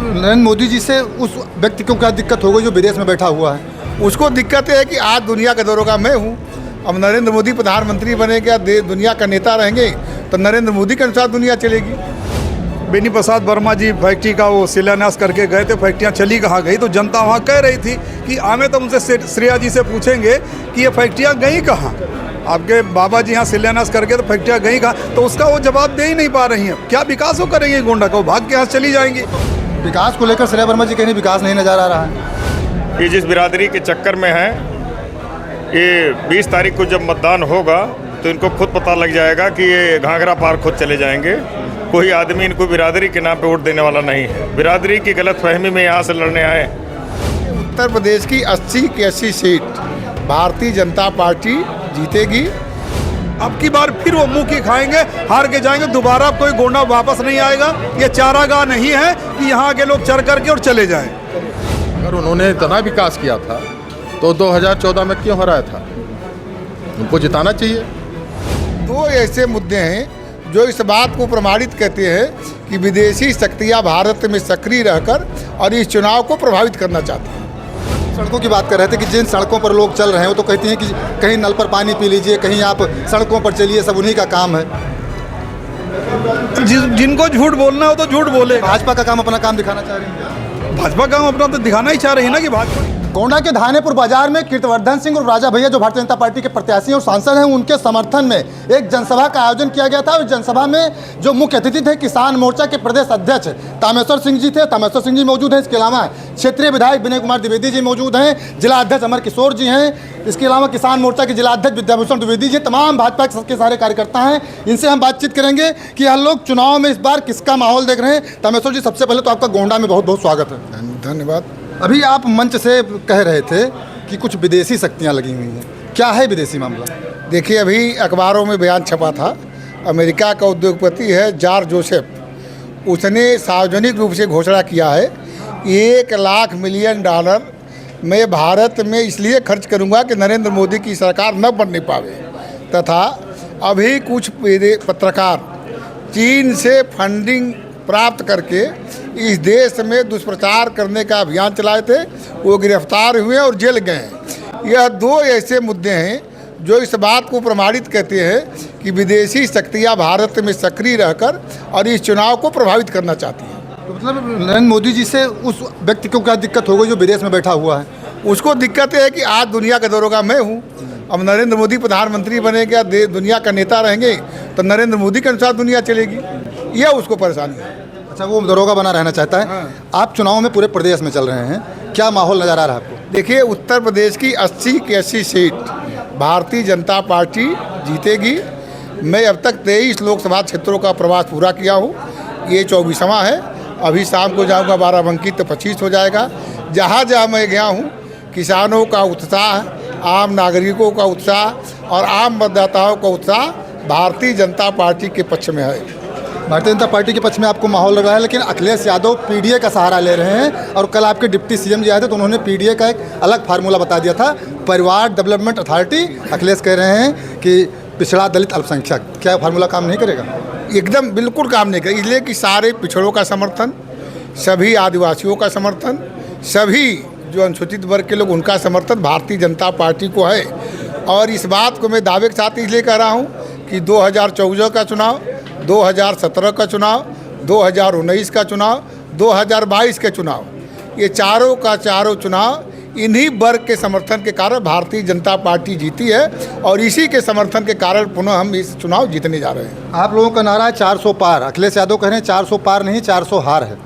नरेंद्र मोदी जी से उस व्यक्ति को क्या दिक्कत हो गई जो विदेश में बैठा हुआ है? उसको दिक्कत है कि आज दुनिया का दरोगा मैं हूँ। अब नरेंद्र मोदी प्रधानमंत्री बनेगा, दुनिया का नेता रहेंगे, तो नरेंद्र मोदी के अनुसार दुनिया चलेगी। बेनी प्रसाद वर्मा जी फैक्ट्री का वो शिलान्यास करके गए थे, फैक्ट्रियाँ चली कहाँ गई, तो जनता वहाँ कह रही थी कि आमे तो उनसे श्रेया जी से पूछेंगे कि ये फैक्ट्रियाँ गई कहाँ, आपके बाबा जी यहाँ शिलान्यास करके तो फैक्ट्रियाँ गई कहाँ, तो उसका वो जवाब दे ही नहीं पा रही हैं। क्या विकास वो करेंगे गोंडा का, वो भाग के यहाँ चली जाएंगी। विकास को लेकर श्रेया वर्मा जी कहीं विकास नहीं नजर आ रहा है। ये जिस बिरादरी के चक्कर में है, ये 20 तारीख को जब मतदान होगा तो इनको खुद पता लग जाएगा कि ये घाघरा पार खुद चले जाएंगे। कोई आदमी इनको बिरादरी के नाम पे वोट देने वाला नहीं है। बिरादरी की गलतफहमी में यहाँ से लड़ने आए। उत्तर प्रदेश की 80 की 80 सीट भारतीय जनता पार्टी जीतेगी। अब की बार फिर वो मुंह की खाएंगे, हार के जाएंगे, दोबारा कोई गोंडा वापस नहीं आएगा। ये चारागाह नहीं है कि यहाँ के लोग चढ़ करके और चले जाएं। अगर उन्होंने इतना विकास किया था तो 2014 में क्यों हराया था? उनको जिताना चाहिए। दो ऐसे मुद्दे हैं जो इस बात को प्रमाणित करते हैं कि विदेशी शक्तियां भारत में सक्रिय रहकर और इस चुनाव को प्रभावित करना चाहती हैं। सड़कों की बात कर रहे थे कि जिन सड़कों पर लोग चल रहे हैं वो तो कहती हैं कि कहीं नल पर पानी पी लीजिए, कहीं आप सड़कों पर चलिए, सब उन्हीं का काम है। जिनको झूठ बोलना हो तो झूठ बोले। भाजपा का काम अपना काम दिखाना चाह रही है। भाजपा काम अपना तो दिखाना ही चाह रही है ना कि भाजपा। गोंडा के धानेपुर बाजार में कीर्तिवर्धन सिंह और राजा भैया जो भारतीय जनता पार्टी के प्रत्याशी और सांसद हैं, उनके समर्थन में एक जनसभा का आयोजन किया गया था। और जनसभा में जो मुख्य अतिथि थे किसान मोर्चा के प्रदेश अध्यक्ष तामेश्वर सिंह जी थे। तामेश्वर सिंह जी मौजूद हैं। इसके अलावा क्षेत्रीय विधायक विनय कुमार द्विवेदी जी मौजूद हैं। जिला अध्यक्ष अमर किशोर जी हैं। इसके अलावा किसान मोर्चा के जिला अध्यक्ष विद्याभूषण द्विवेदी जी, तमाम भाजपा के सारे कार्यकर्ता हैं। इनसे हम बातचीत करेंगे कि हम लोग चुनाव में इस बार किसका माहौल देख रहे हैं। तामेश्वर जी, सबसे पहले तो आपका गोंडा में बहुत बहुत स्वागत है। धन्यवाद। अभी आप मंच से कह रहे थे कि कुछ विदेशी शक्तियां लगी हुई हैं, क्या है विदेशी मामला? देखिए, अभी अखबारों में बयान छपा था। अमेरिका का उद्योगपति है जॉर्ज जोसेफ, उसने सार्वजनिक रूप से घोषणा किया है $1 मिलियन मैं भारत में इसलिए खर्च करूंगा कि नरेंद्र मोदी की सरकार न बनने पावे। तथा अभी कुछ पत्रकार चीन से फंडिंग प्राप्त करके इस देश में दुष्प्रचार करने का अभियान चलाए थे, वो गिरफ्तार हुए और जेल गए हैं। यह दो ऐसे मुद्दे हैं जो इस बात को प्रमाणित करते हैं कि विदेशी शक्तियां भारत में सक्रिय रहकर और इस चुनाव को प्रभावित करना चाहती हैं। तो मतलब नरेंद्र मोदी जी से उस व्यक्ति को क्या दिक्कत हो गई जो विदेश में बैठा हुआ है? उसको दिक्कत है कि आज दुनिया का दरोगा मैं हूँ। अब नरेंद्र मोदी प्रधानमंत्री बनेगा, दुनिया का नेता रहेंगे, तो नरेंद्र मोदी के अनुसार दुनिया चलेगी। यह उसको परेशानी है। अच्छा, वो दरोगा बना रहना चाहता है। हाँ। आप चुनाव में पूरे प्रदेश में चल रहे हैं, क्या माहौल नजर आ रहा है आपको? देखिए, उत्तर प्रदेश की 80 की 80 सीट भारतीय जनता पार्टी जीतेगी। मैं अब तक 23 लोकसभा क्षेत्रों का प्रवास पूरा किया हूँ। ये 24वां है। अभी शाम को जाऊँगा बाराबंकी, तो 25 हो जाएगा। जहाँ जहाँ मैं गया हूँ, किसानों का उत्साह, आम नागरिकों का उत्साह और आम मतदाताओं का उत्साह भारतीय जनता पार्टी के पक्ष में है। भारतीय जनता पार्टी के पक्ष में आपको माहौल लग रहा है, लेकिन अखिलेश यादव पीडीए का सहारा ले रहे हैं। और कल आपके डिप्टी सीएम जी आए थे तो उन्होंने पीडीए का एक अलग फार्मूला बता दिया था, परिवार डेवलपमेंट अथॉरिटी। अखिलेश कह रहे हैं कि पिछड़ा दलित अल्पसंख्यक, क्या फार्मूला काम नहीं करेगा? एकदम बिल्कुल काम नहीं करेगा, इसलिए कि सारे पिछड़ों का समर्थन, सभी आदिवासियों का समर्थन, सभी जो अनुसूचित वर्ग के लोग, उनका समर्थन भारतीय जनता पार्टी को है। और इस बात को मैं दावे के साथ इसलिए कह रहा हूँ कि 2014 का चुनाव, 2017 का चुनाव, 2019 का चुनाव, 2022 के चुनाव, ये चारों का चारों चुनाव इन्हीं वर्ग के समर्थन के कारण भारतीय जनता पार्टी जीती है। और इसी के समर्थन के कारण पुनः हम इस चुनाव जीतने जा रहे हैं। आप लोगों का नारा है 400 पार, अखिलेश यादव कह रहे हैं 400 पार नहीं 400 हार है।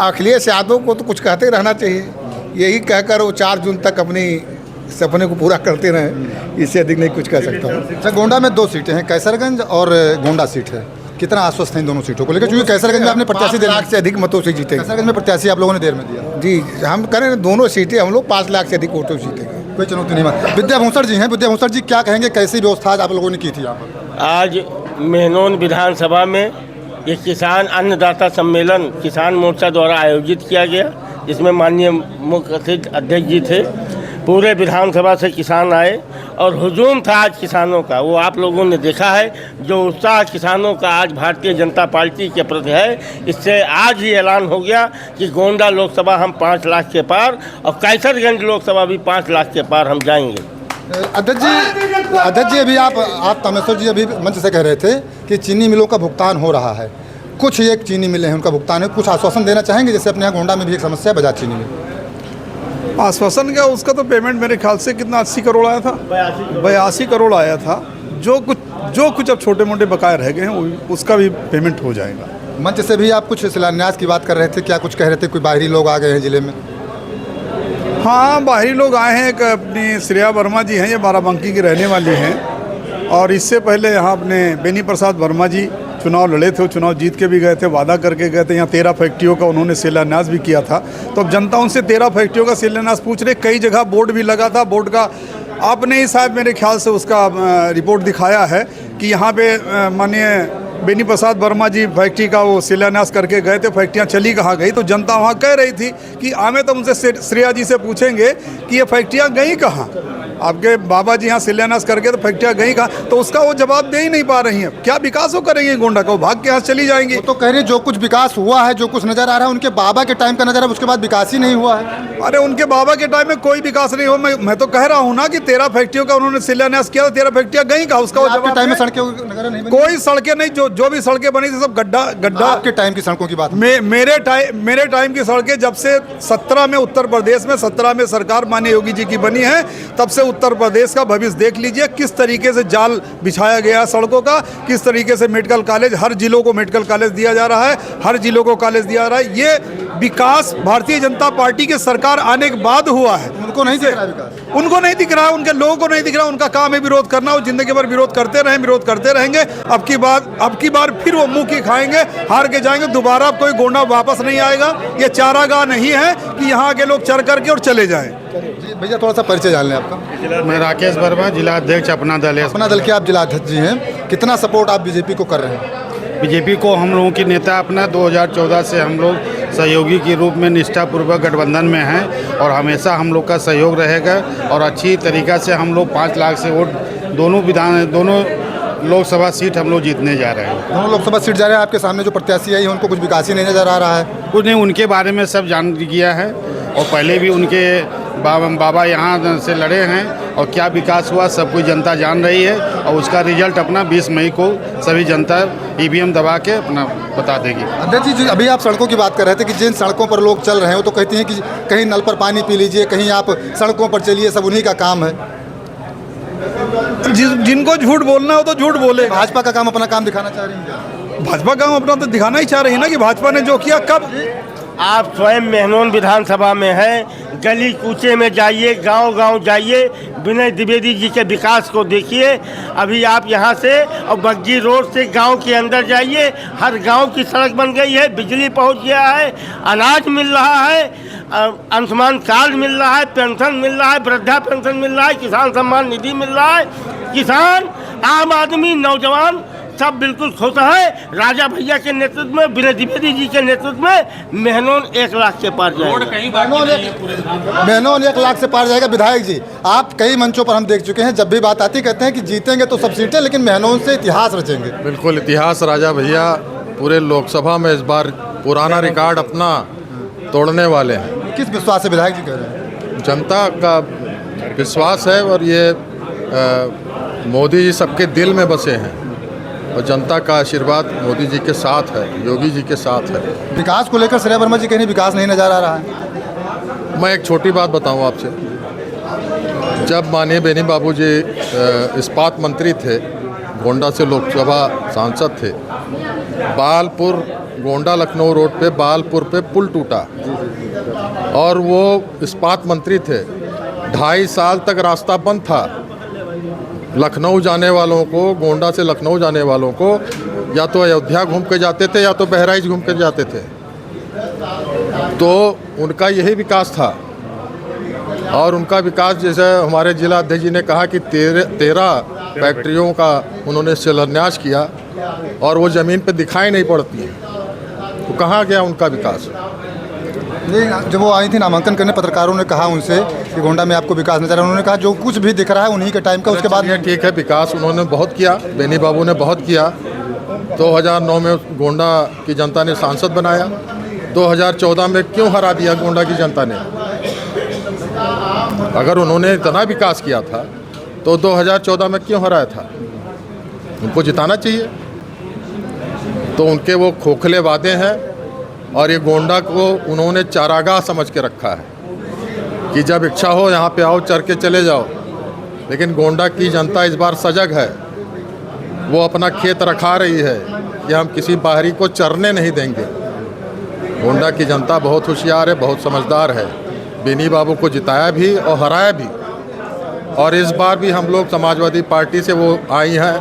अखिलेश यादव को तो कुछ कहते रहना चाहिए, यही कहकर वो 4 जून तक अपनी सपने को पूरा करते रहें, इससे अधिक नहीं कुछ कह सकता हूँ। अच्छा, गोंडा में 2 सीटें हैं, कैसरगंज और गोंडा सीट है। कितना आश्वस्त हैं इन दोनों सीटों को लेकर? क्योंकि कैसरगंज में आपने प्रत्याशी 5 लाख से अधिक मतों से जीतेंगे। कैसरगंज में प्रत्याशी आप लोगों ने देर में दिया। जी, हम करें दोनों सीटें हम लोग 5 लाख से अधिक वोटों से जीतेंगे। कोई चुनौती नहीं मानी। विद्याभूषण जी हैं, विद्याभूषण जी क्या कहेंगे, कैसी व्यवस्था आज आप लोगों ने की थी यहाँ पर? आज मेहनोन विधानसभा में एक किसान अन्नदाता सम्मेलन किसान मोर्चा द्वारा आयोजित किया गया, जिसमें माननीय मुख्य अतिथि अध्यक्ष जी थे। पूरे विधानसभा से किसान आए और हुजूम था आज किसानों का, वो आप लोगों ने देखा है। जो उत्साह किसानों का आज भारतीय जनता पार्टी के प्रति है, इससे आज ही ऐलान हो गया कि गोंडा लोकसभा हम 5 लाख के पार और कैसरगंज लोकसभा भी 5 लाख के पार हम जाएंगे। अध्यक्ष जी अभी आप तामेश्वर जी अभी मंच से कह रहे थे कि चीनी मिलों का भुगतान हो रहा है, कुछ एक चीनी मिलें हैं उनका भुगतान है, कुछ आश्वासन देना चाहेंगे? जैसे अपने यहाँ गोंडा में भी एक समस्या है बजाज चीनी में। आश्वासन क्या, उसका तो पेमेंट मेरे ख्याल से कितना 80 करोड़ आया था, 82 करोड़ आया था। जो कुछ अब छोटे मोटे बकाये रह गए हैं उसका भी पेमेंट हो जाएगा। मंच से भी आप कुछ शिलान्यास की बात कर रहे थे, क्या कुछ कह रहे थे? कोई बाहरी लोग आ गए हैं जिले में? हाँ, बाहरी लोग आए हैं। एक अपनी श्रेया वर्मा जी हैं, ये बाराबंकी की रहने वाली हैं, और इससे पहले यहाँ अपने बेनी प्रसाद वर्मा जी चुनाव लड़े थे, वो चुनाव जीत के भी गए थे, वादा करके गए थे। यहाँ 13 फैक्ट्रियों का उन्होंने शिलान्यास भी किया था। तो अब जनता उनसे 13 फैक्ट्रियों का शिलान्यास पूछ रहे। कई जगह बोर्ड भी लगा था, बोर्ड का आपने ही शायद मेरे ख्याल से उसका रिपोर्ट दिखाया है कि यहाँ पे माननीय बेनी प्रसाद वर्मा जी फैक्ट्री का वो शिलान्यास करके गए थे, फैक्ट्रियाँ चली कहाँ गई। तो जनता वहाँ कह रही थी कि आमे तो उनसे श्रेया जी से पूछेंगे कि ये फैक्ट्रियाँ गई कहाँ, आपके बाबा जी यहाँ शिलान्यास करके तो फैक्ट्रियाँ गई कहाँ, तो उसका वो जवाब दे ही नहीं पा रही हैं। क्या विकास वो करेंगे गोंडा का, वो भाग के यहाँ चली जाएंगी। तो कह रहे जो कुछ विकास हुआ है, जो कुछ नजर आ रहा है उनके बाबा के टाइम का नजर है, उसके बाद विकास ही नहीं हुआ है। अरे उनके बाबा के टाइम में कोई विकास नहीं हो। मैं तो कह रहा हूँ ना कि 13 फैक्ट्रियों का उन्होंने शिलान्यास किया, 13 फैक्ट्रियाँ गई कहाँ, उसका आपके टाइम में सड़कें वगैरह नहीं बनी? कोई सड़कें नहीं, जो भी सड़कें बनी थी सब गड्ढा। आपके टाइम की सड़कों की बात? मेरे टाइम की सड़कें जब से 17 में उत्तर प्रदेश में 17 में सरकार माननीय योगी जी की बनी है, तब से उत्तर प्रदेश का भविष्य देख लीजिए। किस तरीके से जाल बिछाया गया सड़कों का, किस तरीके से मेडिकल कॉलेज, हर जिलों को मेडिकल कॉलेज दिया जा रहा है, हर जिलों को कॉलेज दिया जा रहा है। ये विकास भारतीय जनता पार्टी की सरकार आने के बाद हुआ है। उनको नहीं दिख रहा विकास, उनको नहीं दिख रहा, उनके लोगों को नहीं दिख रहा। उनका काम है विरोध करना, वो जिंदगी भर विरोध करते रहे, विरोध करते रहेंगे। अब की बार फिर वो मुंह की खाएंगे, हार के जाएंगे। दोबारा कोई गोंडा वापस नहीं आएगा। ये चारागाह नहीं है कि यहाँ के लोग चढ़ करके और चले जाएं। भैया थोड़ा सा परिचय जान लें आपका। मैं राकेश वर्मा, जिला अध्यक्ष अपना दल है। अपना दल के आप जिला अध्यक्ष जी हैं, कितना सपोर्ट आप बीजेपी को कर रहे हैं? बीजेपी को हम लोगों की नेता अपना 2014 से हम लोग सहयोगी के रूप में निष्ठापूर्वक गठबंधन में हैं और हमेशा हम लोग का सहयोग रहेगा और अच्छी तरीक़ा से हम लोग 5 लाख से वोट दोनों लोकसभा सीट हम लोग जीतने जा रहे हैं। दोनों लोकसभा सीट जा रहे हैं। आपके सामने जो प्रत्याशी आई है उनको कुछ विकास ही नहीं नजर आ रहा है। कुछ नहीं, उनके बारे में सब जान किया है और पहले भी उनके बाबा यहाँ से लड़े हैं और क्या विकास हुआ सब कुछ जनता जान रही है और उसका रिजल्ट अपना 20 मई को सभी जनता ईवीएम दबा के अपना बता देगी। अध्यक्ष जी अभी आप सड़कों की बात कर रहे थे कि जिन सड़कों पर लोग चल रहे हैं वो तो कहती हैं कि कहीं नल पर पानी पी लीजिए, कहीं आप सड़कों पर चलिए, सब उन्हीं का काम है। जिनको झूठ बोलना हो तो झूठ बोले। भाजपा का काम अपना काम दिखाना चाह रही है। भाजपा काम अपना तो दिखाना ही चाह रही है ना कि भाजपा ने जो किया। कब आप स्वयं मेहनोन विधानसभा में हैं, गली कूचे में जाइए, गांव-गांव जाइए, विनय द्विवेदी जी के विकास को देखिए। अभी आप यहां से और बग्गी रोड से गांव के अंदर जाइए, हर गांव की सड़क बन गई है, बिजली पहुंच गया है, अनाज मिल रहा है, आयुष्मान कार्ड मिल रहा है, पेंशन मिल रहा है, वृद्धा पेंशन मिल रहा है, किसान सम्मान निधि मिल रहा है। किसान, आम आदमी, नौजवान सब बिल्कुल खुश है। राजा भैया के नेतृत्व में, विनय द्विवेदी जी के नेतृत्व में मेहनोन 1 लाख के पार जाएगा। मेहनोन 1 लाख से पार जाएगा। विधायक जी आप कई मंचों पर हम देख चुके हैं, जब भी बात आती कहते हैं कि जीतेंगे तो सब सीटें, लेकिन मेहनोन से इतिहास रचेंगे। बिल्कुल इतिहास राजा भैया पूरे लोकसभा में इस बार पुराना रिकॉर्ड अपना तोड़ने वाले हैं। किस विश्वास से विधायक जी कह रहे हैं? जनता का विश्वास है और ये मोदी जी सबके दिल में बसे हैं और जनता का आशीर्वाद मोदी जी के साथ है, योगी जी के साथ है। विकास को लेकर श्रेया वर्मा जी कह रही विकास नहीं नजर आ रहा है। मैं एक छोटी बात बताऊं आपसे। जब माननीय बेनी बाबू जी इस्पात मंत्री थे, गोंडा से लोकसभा सांसद थे, बालपुर गोंडा लखनऊ रोड पे बालपुर पे पुल टूटा और वो इस्पात मंत्री थे। 2.5 साल तक रास्ता बंद था। लखनऊ जाने वालों को, गोंडा से लखनऊ जाने वालों को या तो अयोध्या घूम के जाते थे या तो बहराइच घूम के जाते थे। तो उनका यही विकास था और उनका विकास जैसे हमारे जिला अध्यक्ष जी ने कहा कि 13 फैक्ट्रियों का उन्होंने शिलान्यास किया और वो ज़मीन पे दिखाई नहीं पड़ती है, तो कहाँ गया उनका विकास? ये जब वो आई थी नामांकन करने, पत्रकारों ने कहा उनसे कि गोंडा में आपको विकास नजर आ रहा है, उन्होंने कहा जो कुछ भी दिख रहा है उन्हीं के टाइम का, उसके बाद ये ठीक है, विकास उन्होंने बहुत किया, बेनी बाबू ने बहुत किया। 2009 में गोंडा की जनता ने सांसद बनाया, 2014 में क्यों हरा दिया गोंडा की जनता ने? अगर उन्होंने इतना विकास किया था तो 2014 में क्यों हराया था? उनको जिताना चाहिए। तो उनके वो खोखले वादे हैं और ये गोंडा को उन्होंने चारागाह समझ के रखा है कि जब इच्छा हो यहाँ पे आओ, चर के चले जाओ। लेकिन गोंडा की जनता इस बार सजग है, वो अपना खेत रखा रही है कि हम किसी बाहरी को चरने नहीं देंगे। गोंडा की जनता बहुत होशियार है, बहुत समझदार है। बेनी बाबू को जिताया भी और हराया भी, और इस बार भी हम लोग समाजवादी पार्टी से वो आई हैं,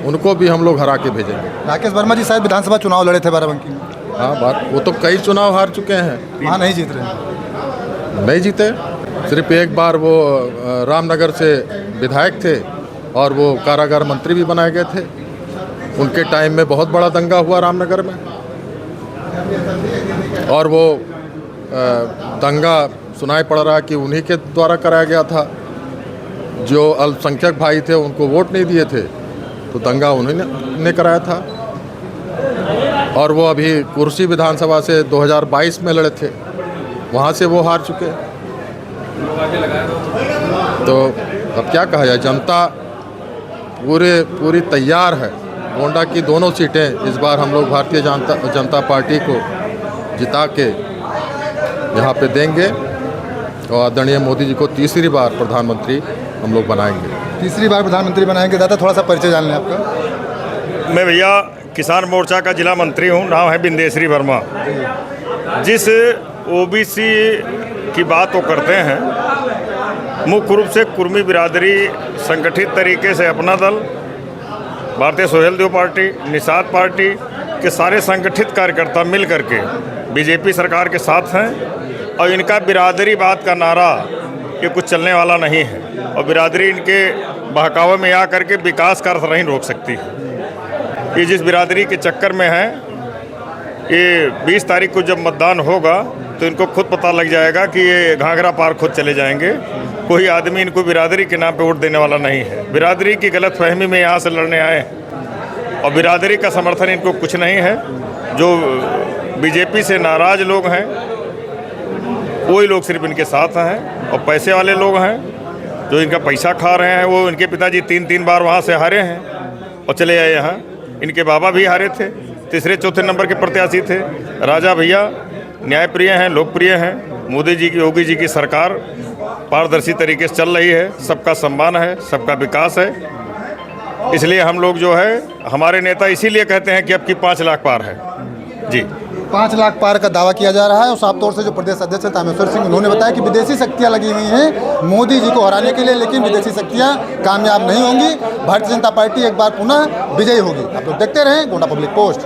उनको भी हम लोग हरा के भेजेंगे। राकेश वर्मा जी शायद विधानसभा चुनाव लड़े थे बाराबंकी में। हाँ, बात वो तो कई चुनाव हार चुके हैं, वहाँ नहीं जीत रहे। नहीं जीते। सिर्फ एक बार वो रामनगर से विधायक थे और वो कारागार मंत्री भी बनाए गए थे। उनके टाइम में बहुत बड़ा दंगा हुआ रामनगर में, और वो दंगा सुनाई पड़ रहा कि उन्हीं के द्वारा कराया गया था। जो अल्पसंख्यक भाई थे उनको वोट नहीं दिए थे, तो दंगा उन्होंने कराया था। और वो अभी कुर्सी विधानसभा से 2022 में लड़े थे, वहाँ से वो हार चुके। तो अब क्या कहा जाए, जनता पूरी तैयार है। गोंडा की दोनों सीटें इस बार हम लोग भारतीय जनता पार्टी को जिता के यहाँ पे देंगे, और आदरणीय मोदी जी को तीसरी बार प्रधानमंत्री हम लोग बनाएंगे। तीसरी बार प्रधानमंत्री बनाएंगे। दादा थोड़ा सा परिचय जान लें आपका। मैं भैया किसान मोर्चा का जिला मंत्री हूँ, नाम है बिंदेश्वरी वर्मा। जिस ओबीसी की बात वो करते हैं, मुख्य रूप से कुर्मी बिरादरी संगठित तरीके से अपना दल, भारतीय सोशल देव पार्टी, निषाद पार्टी के सारे संगठित कार्यकर्ता मिल करके बीजेपी सरकार के साथ हैं। और इनका बिरादरी बात का नारा ये कुछ चलने वाला नहीं है, और बिरादरी इनके बहकावे में आ करके विकास का अर्थ नहीं रोक सकती है। ये जिस बिरादरी के चक्कर में है, ये 20 तारीख को जब मतदान होगा तो इनको खुद पता लग जाएगा कि ये घाघरा पार खुद चले जाएंगे। कोई आदमी इनको बिरादरी के नाम पे वोट देने वाला नहीं है। बिरादरी की गलतफहमी में यहाँ से लड़ने आए हैं, और बिरादरी का समर्थन इनको कुछ नहीं है। जो बीजेपी से नाराज़ लोग हैं वही लोग सिर्फ इनके साथ हैं, और पैसे वाले लोग हैं जो इनका पैसा खा रहे हैं। वो इनके पिताजी 3 बार वहाँ से हारे हैं और चले आए यहाँ। इनके बाबा भी हारे थे, तीसरे चौथे नंबर के प्रत्याशी थे। राजा भैया न्यायप्रिय हैं, लोकप्रिय हैं। मोदी जी की, योगी जी की सरकार पारदर्शी तरीके से चल रही है, सबका सम्मान है, सबका विकास है। इसलिए हम लोग जो है, हमारे नेता इसीलिए कहते हैं कि अब की 5 लाख पार है। जी, 5 लाख पार का दावा किया जा रहा है। और साफ तौर से जो प्रदेश अध्यक्ष हैं तामेश्वर सिंह, उन्होंने बताया कि विदेशी शक्तियां लगी हुई हैं मोदी जी को हराने के लिए, लेकिन विदेशी शक्तियां कामयाब नहीं होंगी। भारतीय जनता पार्टी एक बार पुनः विजयी होगी। आप लोग देखते रहें गोंडा पब्लिक पोस्ट।